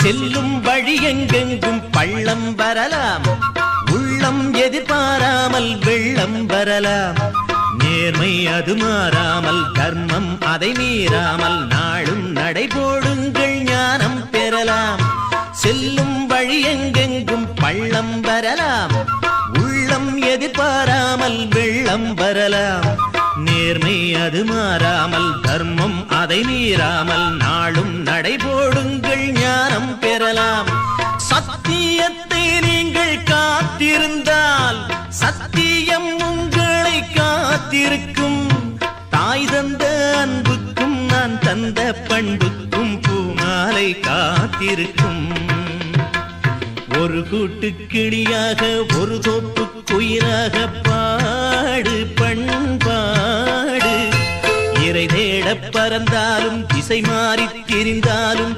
செல்லும் வழி எங்கெங்கும் பள்ளம் வரலாம், உள்ளம் எதிர்பாராமல் வெள்ளம் வரலாம். நேர்மை அது மாறாமல், தர்மம் அதை மீறாமல், நாளும் நடைபோடுங்கள் ஞானம் பெறலாம். செல்லும் வழி எங்கெங்கும் பள்ளம் வரலாம், உள்ளம் எதிர்பாராமல் வெள்ளம் வரலாம். நேர்மை அது மாறாமல், தர்மம் அதை மீறாமல், நாளும் நடைபோடுங்கள் ஞானம் பெறலாம். சத்தியத்தை நீங்கள் காத்திருந்தால் சத்தியம் உங்களை காத்திருக்கும். தாய் தந்த அன்புக்கும் நான் தந்த பண்புக்கும் பூமாலை காத்திருக்கும். ஒரு கூட்டு கிளியாக ஒரு தோப்பு குயிலாக பாடு பண்பாடு. இறை தேட பறந்தாலும் திசை மாறி திரிந்தாலும்